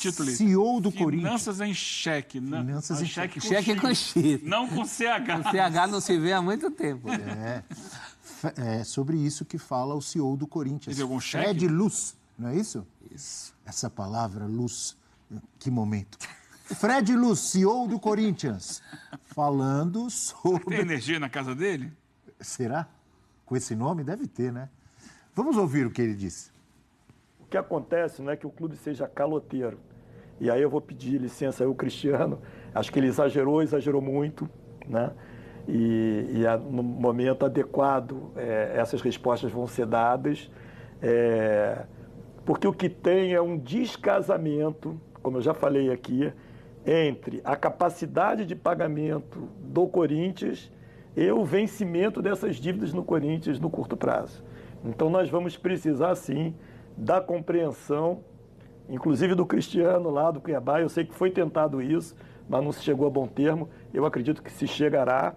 Título. CEO do Corinthians. Finanças em cheque. Finanças em cheque. Cheque com X. Não com CH. O CH não se vê há muito tempo. É sobre isso que fala o CEO do Corinthians. Teve algum cheque? Fred Luz, não é isso? Isso. Essa palavra, luz, que momento. Fred Luz, CEO do Corinthians, falando Tem sobre... energia na casa dele? Será? Com esse nome? Deve ter, né? Vamos ouvir o que ele disse. O que acontece não é que o clube seja caloteiro. E aí eu vou pedir licença ao Cristiano. Acho que ele exagerou muito, né? E no momento adequado essas respostas vão ser dadas. Porque o que tem é um descasamento, como eu já falei aqui, entre a capacidade de pagamento do Corinthians e o vencimento dessas dívidas no Corinthians no curto prazo. Então nós vamos precisar, sim, da compreensão, inclusive do Cristiano lá do Cuiabá. Eu sei que foi tentado isso, mas não se chegou a bom termo. Eu acredito que se chegará,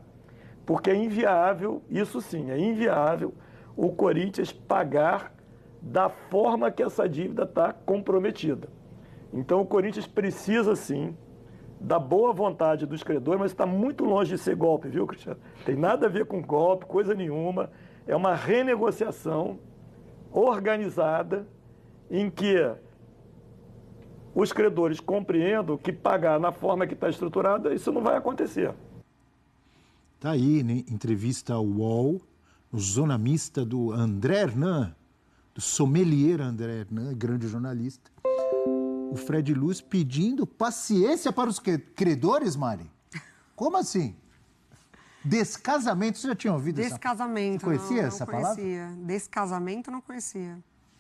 porque é inviável, isso sim, é inviável o Corinthians pagar da forma que essa dívida está comprometida. Então o Corinthians precisa, sim, da boa vontade dos credores, mas está muito longe de ser golpe, viu, Cristiano? Tem nada a ver com golpe, coisa nenhuma. É uma renegociação organizada em que os credores compreendam que pagar na forma que está estruturada, isso não vai acontecer. Está aí, né? Entrevista ao UOL, o Zona Mista do André Hernan, do sommelier André Hernan, grande jornalista. O Fred Luz pedindo paciência para os credores, Mari. Como assim? Descasamento, você já tinha ouvido Descasamento. Você conhecia não essa conhecia. palavra? Descasamento não conhecia.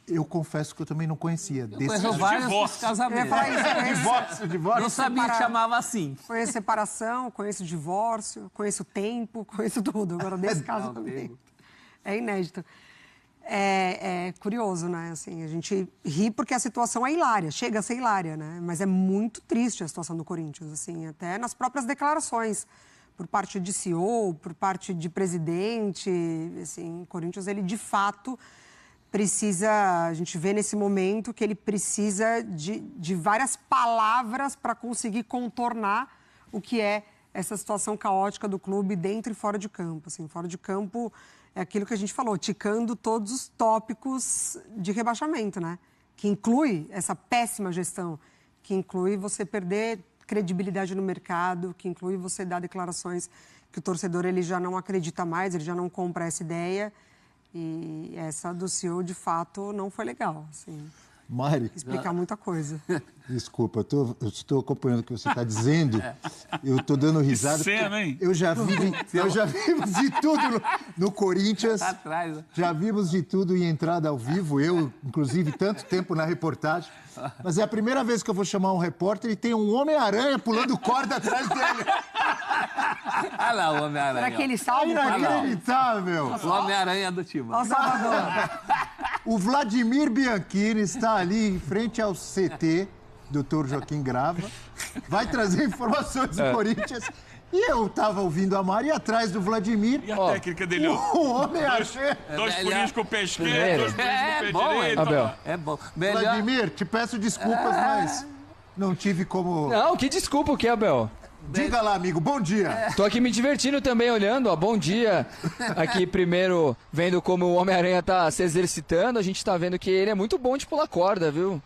Eu confesso que eu também não conhecia. Conheço vários casamentos. Divórcio. Não sabia que chamava assim. Conheço separação, conheço divórcio, conheço tempo, conheço tudo. Agora, descasamento. É inédito. É curioso, né? Assim, a gente ri porque a situação é hilária, chega a ser hilária, né? Mas é muito triste a situação do Corinthians, assim, até nas próprias declarações, por parte de CEO, por parte de presidente, assim, o Corinthians, ele de fato precisa, a gente vê nesse momento que ele precisa de várias palavras para conseguir contornar o que é essa situação caótica do clube dentro e fora de campo, assim, fora de campo é aquilo que a gente falou, ticando todos os tópicos de rebaixamento, né? Que inclui essa péssima gestão, que inclui você perder credibilidade no mercado, que inclui você dar declarações que o torcedor ele já não acredita mais, ele já não compra essa ideia. E essa do CEO, de fato, não foi legal, assim. Mari. Explicar muita coisa. Desculpa, eu estou acompanhando o que você está dizendo. Eu estou dando risada. Cena, hein? Eu já vimos de tudo no Corinthians. Tá atrás, né? Já vimos de tudo em entrada ao vivo. Eu, inclusive, tanto tempo na reportagem. Mas é a primeira vez que eu vou chamar um repórter e tem um Homem-Aranha pulando corda atrás dele. Olha lá o Homem-Aranha. Será que ele salva? Inacreditável. O Homem-Aranha do Timão. Ó, Salvador. O Vladimir Bianchini está ali em frente ao CT, Dr. Joaquim Grava, vai trazer informações do Corinthians. E eu estava ouvindo a Mari atrás do Vladimir. E a técnica dele? O Homem-Aranha. Dois pulinhos com o pé esquerdo, dois pulinhos com o pé bom, direito. Abel. É bom. Melhor... Vladimir, te peço desculpas, mas não tive como... Não, que desculpa o que, Abel? Diga lá, amigo, bom dia. Tô aqui me divertindo também, olhando, ó, bom dia. Aqui primeiro, vendo como o Homem-Aranha tá se exercitando, a gente tá vendo que ele é muito bom de pular corda, viu?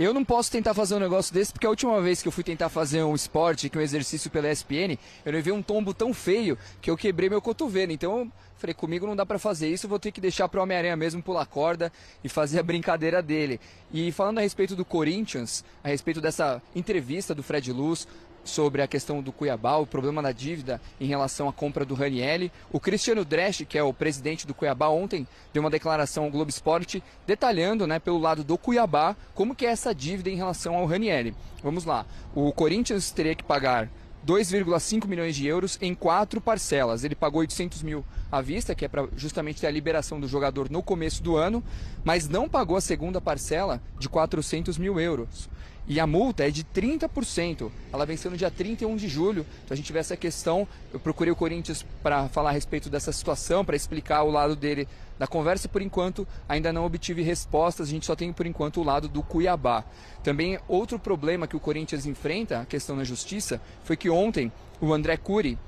Eu não posso tentar fazer um negócio desse, porque a última vez que eu fui tentar fazer um esporte, que é um exercício pela ESPN, eu levei um tombo tão feio que eu quebrei meu cotovelo. Então eu falei, comigo não dá pra fazer isso, eu vou ter que deixar pro Homem-Aranha mesmo pular corda e fazer a brincadeira dele. E falando a respeito do Corinthians, a respeito dessa entrevista do Fred Luz, sobre a questão do Cuiabá, o problema da dívida em relação à compra do Ranieri. O Cristiano Dresch, que é o presidente do Cuiabá, ontem deu uma declaração ao Globo Esporte detalhando, né, pelo lado do Cuiabá, como que é essa dívida em relação ao Ranieri. Vamos lá. O Corinthians teria que pagar 2,5 milhões de euros em 4 parcelas. Ele pagou 800 mil à vista, que é para justamente ter a liberação do jogador no começo do ano, mas não pagou a segunda parcela de 400 mil euros. E a multa é de 30%. Ela venceu no dia 31 de julho. Então a gente vê essa questão. Eu procurei o Corinthians para falar a respeito dessa situação, para explicar o lado dele da conversa, e por enquanto ainda não obtive respostas. A gente só tem por enquanto o lado do Cuiabá. Também outro problema que o Corinthians enfrenta, a questão na justiça, foi que ontem o André Cury,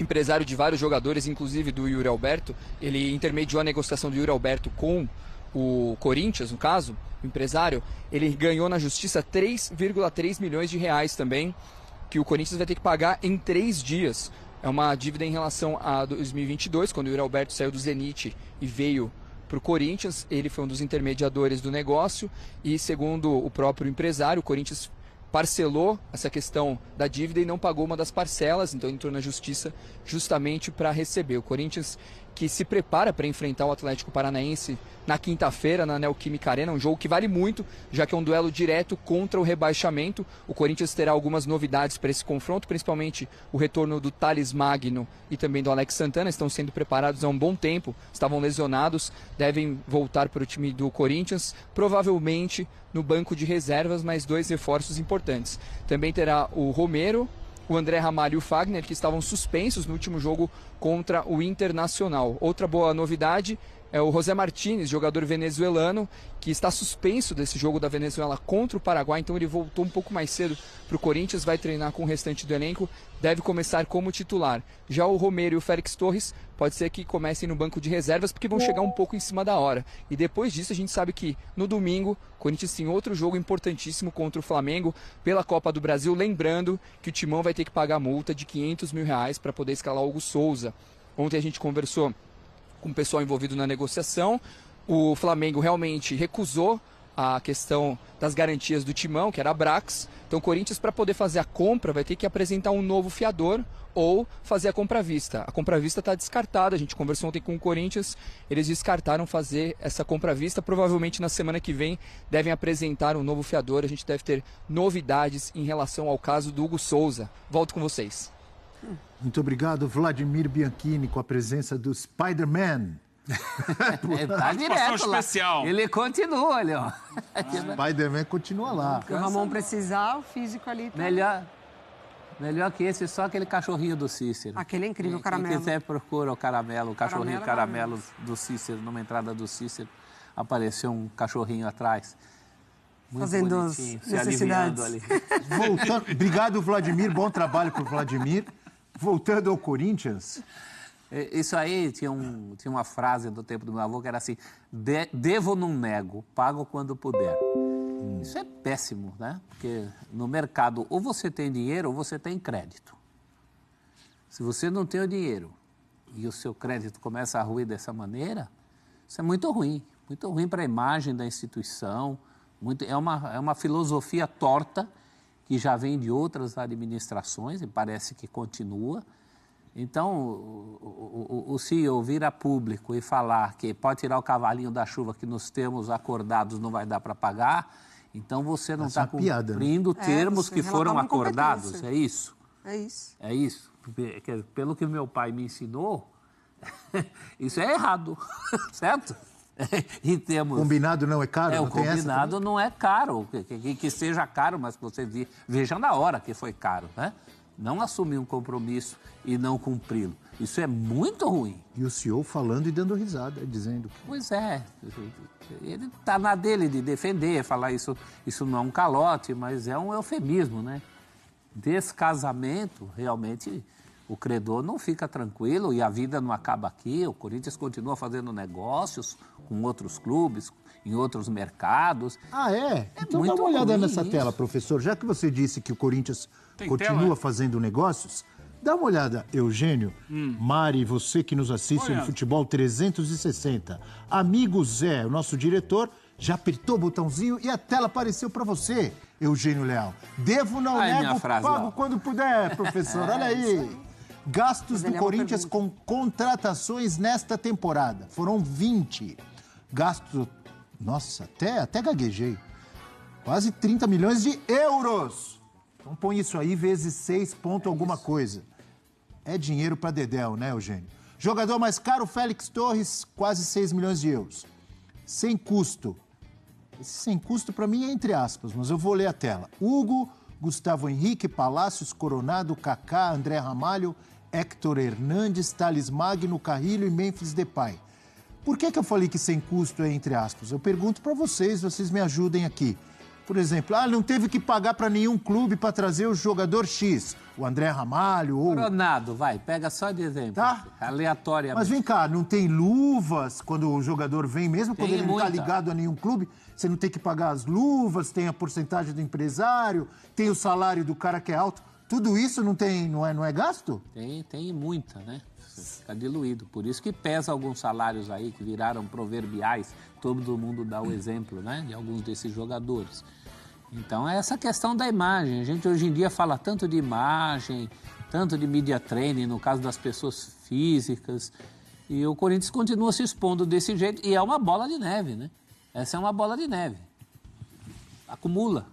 empresário de vários jogadores, inclusive do Yuri Alberto, ele intermediou a negociação do Yuri Alberto com o Corinthians, no caso, o empresário, ele ganhou na justiça 3,3 milhões de reais também, que o Corinthians vai ter que pagar em 3 dias. É uma dívida em relação a 2022, quando o Yuri Alberto saiu do Zenit e veio para o Corinthians. Ele foi um dos intermediadores do negócio e, segundo o próprio empresário, o Corinthians parcelou essa questão da dívida e não pagou uma das parcelas, então entrou na justiça justamente para receber. O Corinthians, que se prepara para enfrentar o Atlético Paranaense na quinta-feira na Neoquímica Arena, um jogo que vale muito, já que é um duelo direto contra o rebaixamento. O Corinthians terá algumas novidades para esse confronto, principalmente o retorno do Thales Magno e também do Alex Santana, estão sendo preparados há um bom tempo, estavam lesionados, devem voltar para o time do Corinthians, provavelmente no banco de reservas, mais 2 reforços importantes. Também terá o Romero, o André Ramalho e o Fagner, que estavam suspensos no último jogo contra o Internacional. Outra boa novidade é o José Martínez, jogador venezuelano, que está suspenso desse jogo da Venezuela contra o Paraguai, então ele voltou um pouco mais cedo para o Corinthians, vai treinar com o restante do elenco, deve começar como titular. Já o Romero e o Félix Torres pode ser que comecem no banco de reservas, porque vão chegar um pouco em cima da hora. E depois disso a gente sabe que no domingo o Corinthians tem outro jogo importantíssimo contra o Flamengo pela Copa do Brasil, lembrando que o Timão vai ter que pagar multa de R$500 mil para poder escalar o Hugo Souza. Ontem a gente conversou com o pessoal envolvido na negociação. O Flamengo realmente recusou a questão das garantias do Timão, que era a Brax. Então o Corinthians, para poder fazer a compra, vai ter que apresentar um novo fiador ou fazer a compra à vista. A compra à vista está descartada, a gente conversou ontem com o Corinthians, eles descartaram fazer essa compra à vista. Provavelmente na semana que vem devem apresentar um novo fiador, a gente deve ter novidades em relação ao caso do Hugo Souza. Volto com vocês. Muito obrigado, Vladimir Bianchini, com a presença do Spider-Man. Ele tá direto lá. especial. Ele continua ali, ó. Spider-Man continua lá. Se o Ramon precisar, o físico ali tá... Melhor que esse, só aquele cachorrinho do Cícero. Aquele é incrível, o Quem Caramelo. quiser procura o Caramelo, o cachorrinho Caramelo é Caramelo do Cícero, numa entrada do Cícero, apareceu um cachorrinho atrás. Muito Fazendo as bonitinho, se aliviando necessidades. ali. Voltando, obrigado, Vladimir. Bom trabalho para o Vladimir. Voltando ao Corinthians. Isso aí tinha uma frase do tempo do meu avô que era assim: devo não nego, pago quando puder. Isso é péssimo, né? Porque no mercado ou você tem dinheiro ou você tem crédito. Se você não tem o dinheiro e o seu crédito começa a ruir dessa maneira, isso é muito ruim para a imagem da instituição. É uma filosofia torta que já vem de outras administrações e parece que continua. Então, o CEO vir a público e falar que pode tirar o cavalinho da chuva que nos termos acordados não vai dar para pagar, então você não está cumprindo termos que foram acordados. É isso? É isso. É isso. Pelo que meu pai me ensinou, isso é errado, certo? E temos... Combinado não é caro? O combinado não é caro. Que seja caro, mas que você veja na hora que foi caro, né? Não assumir um compromisso e não cumpri-lo. Isso é muito ruim. E o CEO falando e dando risada, dizendo que... Pois é. Ele está na dele de defender, falar isso não é um calote, mas é um eufemismo, né? Descasamento, realmente... O credor não fica tranquilo e a vida não acaba aqui. O Corinthians continua fazendo negócios com outros clubes, em outros mercados. Ah, é? Então dá uma olhada nessa tela, professor. Já que você disse que o Corinthians continua fazendo negócios, dá uma olhada, Eugênio, Mari, você que nos assiste no Futebol 360. Amigo Zé, o nosso diretor, já apertou o botãozinho e a tela apareceu para você, Eugênio Leal. Devo, não nego, pago quando puder, professor. Olha aí. Gastos do Corinthians com contratações nesta temporada. Foram 20. Gastos... Nossa, até gaguejei. Quase 30 milhões de euros. Então põe isso aí vezes 6 ponto alguma coisa. É dinheiro para Dedéu, né, Eugênio? Jogador mais caro, Félix Torres, quase 6 milhões de euros. Sem custo. Esse sem custo, para mim, é entre aspas, mas eu vou ler a tela. Hugo, Gustavo Henrique, Palácios, Coronado, Kaká, André Ramalho, Héctor Hernandes, Thales Magno, Carrilho e Memphis Depay. Por que eu falei que sem custo é entre aspas? Eu pergunto para vocês me ajudem aqui. Por exemplo, não teve que pagar para nenhum clube para trazer o jogador X, o André Ramalho ou... Coronado, vai, pega só de exemplo. Tá. Aleatoriamente. Mas vem cá, não tem luvas quando o jogador vem, mesmo quando Tem ele não está muita. ligado a nenhum clube? Você não tem que pagar as luvas, tem a porcentagem do empresário, tem o salário do cara que é alto. Tudo isso não é gasto? Tem muita, né? Fica diluído. Por isso que pesa alguns salários aí que viraram proverbiais. Todo mundo dá o exemplo, né? De alguns desses jogadores. Então, é essa questão da imagem. A gente hoje em dia fala tanto de imagem, tanto de media training, no caso das pessoas físicas. E o Corinthians continua se expondo desse jeito. E é uma bola de neve, né? Essa é uma bola de neve. Acumula.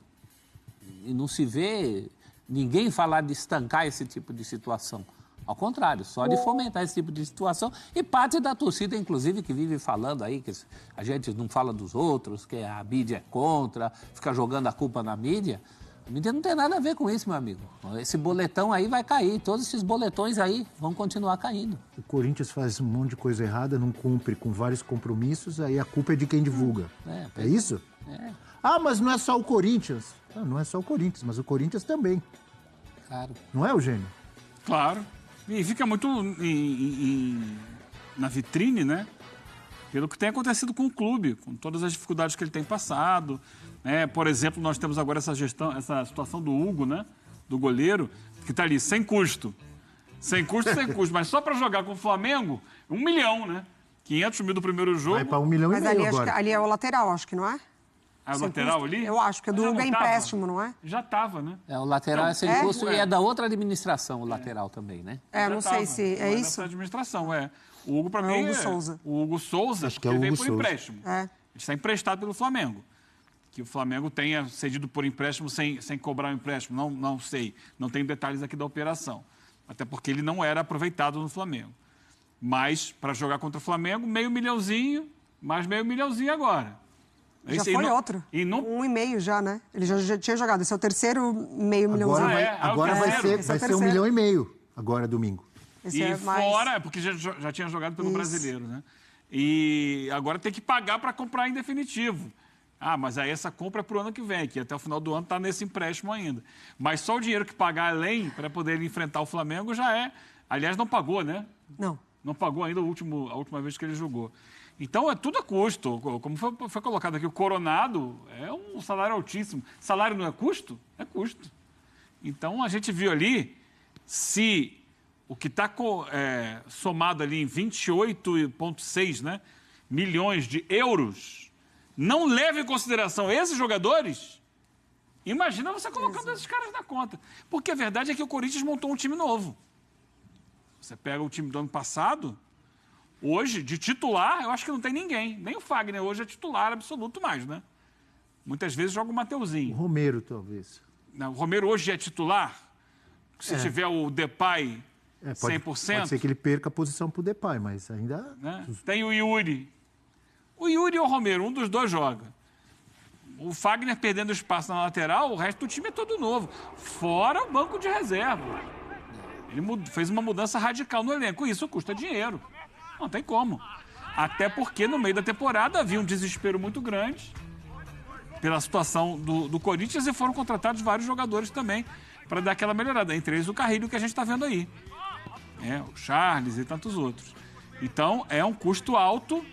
E não se vê ninguém falar de estancar esse tipo de situação. Ao contrário, só de fomentar esse tipo de situação. E parte da torcida, inclusive, que vive falando aí que a gente não fala dos outros, que a mídia é contra, fica jogando a culpa na mídia. A mídia não tem nada a ver com isso, meu amigo. Esse boletão aí vai cair, todos esses boletões aí vão continuar caindo. O Corinthians faz um monte de coisa errada, não cumpre com vários compromissos, aí a culpa é de quem divulga. É isso? É, Mas não é só o Corinthians. Não é só o Corinthians, mas o Corinthians também. claro. Não é, Eugênio? Claro. E fica muito na vitrine, né? Pelo que tem acontecido com o clube, com todas as dificuldades que ele tem passado. Né? Por exemplo, nós temos agora essa situação do Hugo, né? Do goleiro, que está ali, sem custo. Sem custo, mas só para jogar com o Flamengo, 1 milhão, né? 500 mil do primeiro jogo. Vai para 1,5 milhão Mas ali, agora. ali é o lateral, acho que não é? A Sem lateral custo? ali? Eu acho que o do Já Hugo é não tava? empréstimo, não é? Já estava, né? O lateral é sem custo e é da outra administração, o lateral também, né? Já Não sei tava. se Não é dessa isso. administração, O Hugo, para É o mim, Hugo Souza. O Hugo Souza, Acho que é o ele veio Hugo por Souza. empréstimo. É. Ele está emprestado pelo Flamengo. Que o Flamengo tenha cedido por empréstimo sem cobrar o empréstimo, não sei. Não tenho detalhes aqui da operação. Até porque ele não era aproveitado no Flamengo. Mas, para jogar contra o Flamengo, meio milhãozinho, mais meio milhãozinho agora. Já foi outro. E não... 1,5 já, né? Ele já tinha jogado. Esse é o terceiro meio milhãozinho. Agora vai terceiro. ser, vai Esse é ser o 1,5 milhão, agora domingo. Esse E é mais... fora, porque já tinha jogado pelo Isso. brasileiro, né? E agora tem que pagar para comprar em definitivo. Mas aí essa compra é para o ano que vem, que até o final do ano está nesse empréstimo ainda. Mas só o dinheiro que pagar além para poder enfrentar o Flamengo já é... Aliás, não pagou, né? Não. Não pagou ainda a última vez que ele jogou. Então, tudo a custo. Como foi colocado aqui, o Coronado é um salário altíssimo. Salário não é custo? É custo. Então, a gente viu ali, se o que está somado ali em 28,6 né, milhões de euros não leva em consideração esses jogadores, imagina você colocando esses caras na conta. Porque a verdade é que o Corinthians montou um time novo. Você pega o time do ano passado... Hoje, de titular, eu acho que não tem ninguém. Nem o Fagner hoje é titular absoluto mais, né? Muitas vezes joga o O Mateuzinho. Romero, talvez. O Romero hoje é titular. Se tiver o Depay 100%. Pode ser que ele perca a posição pro Depay, mas ainda... Né? Tem o Yuri. O Yuri ou o Romero, um dos dois joga. O Fagner perdendo espaço na lateral, o resto do time é todo novo. Fora o banco de reserva. Ele fez uma mudança radical no elenco. Isso custa dinheiro. Não tem como. Até porque no meio da temporada havia um desespero muito grande pela situação do Corinthians e foram contratados vários jogadores também para dar aquela melhorada. Entre eles o Carrilho que a gente está vendo aí. O Charles e tantos outros. Então é um custo alto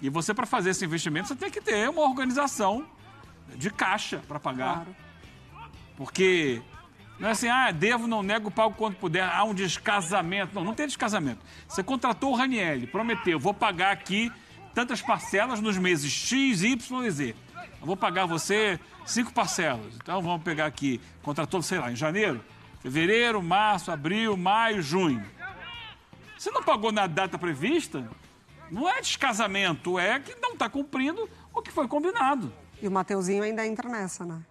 e você para fazer esse investimento você tem que ter uma organização de caixa para pagar. Claro. Porque... Não é assim, devo, não nego, pago quando puder. Há um descasamento. Não tem descasamento. Você contratou o Ranieri, prometeu, vou pagar aqui tantas parcelas nos meses X, Y e Z. Eu vou pagar você 5 parcelas. Então vamos pegar aqui, contratou, sei lá, em janeiro, fevereiro, março, abril, maio, junho. Se não pagou na data prevista, não é descasamento, é que não está cumprindo o que foi combinado. E o Mateuzinho ainda entra nessa, né?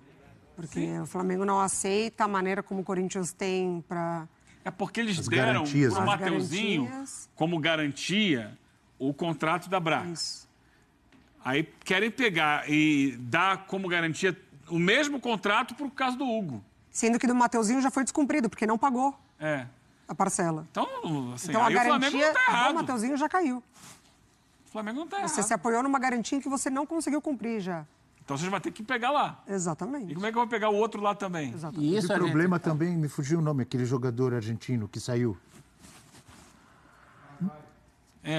Porque o Flamengo não aceita a maneira como o Corinthians tem para... É porque eles As deram garantias, para o né? Mateuzinho Garantias. como garantia o contrato da Brax. Isso. Aí querem pegar e dar como garantia o mesmo contrato para o caso do Hugo. Sendo que do Mateuzinho já foi descumprido, porque não pagou a parcela. Então, assim, Então a aí o Flamengo garantia não tá errado. do Mateuzinho já caiu. O Flamengo não tá Você errado. se apoiou numa garantia que você não conseguiu cumprir já. Então vocês vão ter que pegar lá. Exatamente. E como é que eu vou pegar o outro lá também? Exatamente. E E isso o a gente problema tá- também, me fugiu o nome, aquele jogador argentino que saiu.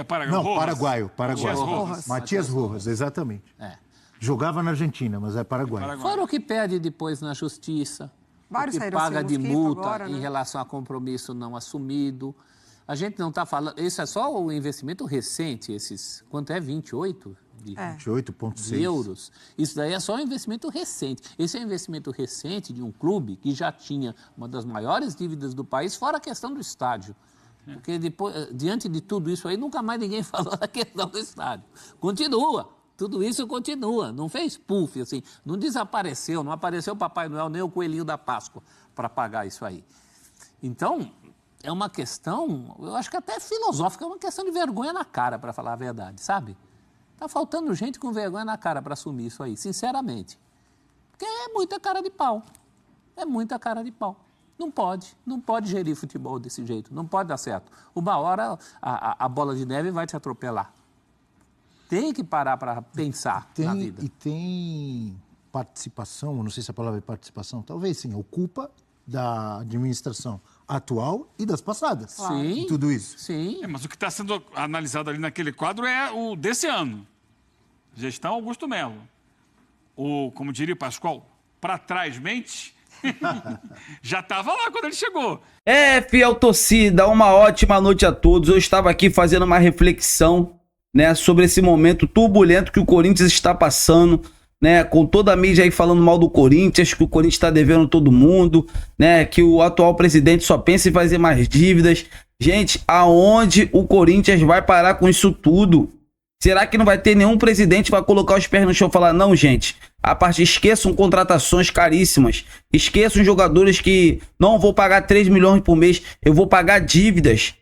Paraguai. Não, Rojas. paraguaio. Matias Rojas. Matias Rojas, exatamente. É. Jogava na Argentina, mas é paraguaio. Fora o que pede depois na justiça, Vários o que saíram paga assim, de Mosquito multa agora, em né? relação a compromisso não assumido. A gente não está falando... Isso é só o investimento recente, esses... Quanto é? 28? De 28,6. euros. Isso daí é só um investimento recente. Esse é um investimento recente de um clube que já tinha uma das maiores dívidas do país, fora a questão do estádio. Porque depois, diante de tudo isso aí, nunca mais ninguém falou da questão do estádio. Continua. Tudo isso continua. Não fez puff, assim. Não desapareceu. Não apareceu o Papai Noel nem o Coelhinho da Páscoa para pagar isso aí. Então, é uma questão, eu acho que até filosófica, é uma questão de vergonha na cara, para falar a verdade, sabe? Tá faltando gente com vergonha na cara para assumir isso aí, sinceramente. Porque é muita cara de pau. É muita cara de pau. Não pode gerir futebol desse jeito, não pode dar certo. Uma hora a bola de neve vai te atropelar. Tem que parar para pensar na vida. E tem participação, não sei se a palavra é participação, talvez sim, culpa da administração atual e das passadas. Sim. Em tudo isso. Sim. Mas o que está sendo analisado ali naquele quadro é o desse ano. Gestão Augusto Melo. Como diria o Pascoal, para trás mente, já estava lá quando ele chegou. Fiel torcida, uma ótima noite a todos. Eu estava aqui fazendo uma reflexão, né, sobre esse momento turbulento que o Corinthians está passando, né, com toda a mídia aí falando mal do Corinthians, que o Corinthians está devendo todo mundo, né, que o atual presidente só pensa em fazer mais dívidas. Gente, aonde o Corinthians vai parar com isso tudo? Será que não vai ter nenhum presidente que vai colocar os pés no chão e falar, não, gente, a parte esqueçam contratações caríssimas, esqueçam jogadores que não vou pagar 3 milhões por mês, eu vou pagar dívidas.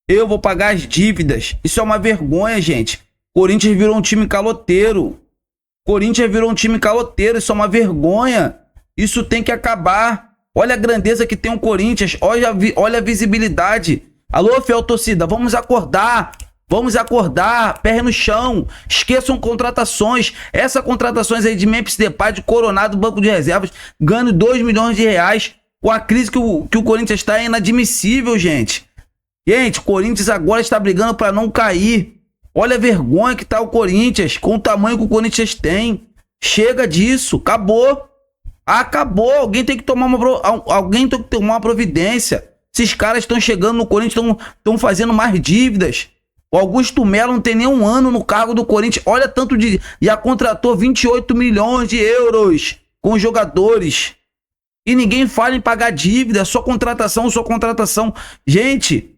Eu vou pagar as dívidas. Isso é uma vergonha, gente. Corinthians virou um time caloteiro. Corinthians virou um time caloteiro. Isso é uma vergonha. Isso tem que acabar. Olha a grandeza que tem o Corinthians. Olha a visibilidade. Alô, fiel torcida, vamos acordar. Vamos acordar. Pé no chão. Esqueçam contratações. Essas contratações aí de Memphis Depay, de Coronado, Banco de Reservas, ganhando 2 milhões de reais. Com a crise que o Corinthians está, é inadmissível, gente. Gente, o Corinthians agora está brigando para não cair. Olha a vergonha que tá o Corinthians, com o tamanho que o Corinthians tem. Chega disso, acabou. Acabou, alguém tem que tomar uma providência. Esses caras estão chegando no Corinthians, estão fazendo mais dívidas. O Augusto Melo não tem nem um ano no cargo do Corinthians. Olha tanto de... Já contratou 28 milhões de euros com os jogadores. E ninguém fala em pagar dívida, só contratação, só contratação. Gente...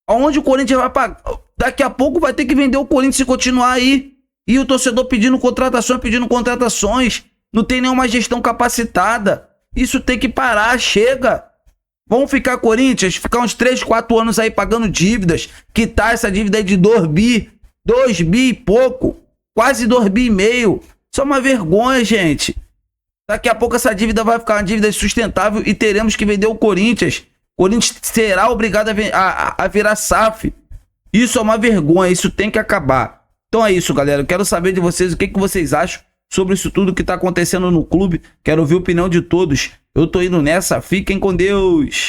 Aonde o Corinthians vai pagar? Daqui a pouco vai ter que vender o Corinthians se continuar aí. E o torcedor pedindo contratações. Não tem nenhuma gestão capacitada. Isso tem que parar, chega. Vamos ficar, Corinthians, ficar uns 3, 4 anos aí pagando dívidas. Quitar essa dívida aí de 2 bi e pouco. Quase 2 bi e meio. Isso é uma vergonha, gente. Daqui a pouco essa dívida vai ficar uma dívida insustentável e teremos que vender o Corinthians. O Corinthians será obrigado a virar SAF. Isso é uma vergonha, isso tem que acabar. Então é isso, galera. Eu quero saber de vocês o que vocês acham sobre isso tudo que está acontecendo no clube. Quero ouvir a opinião de todos. Eu tô indo nessa. Fiquem com Deus.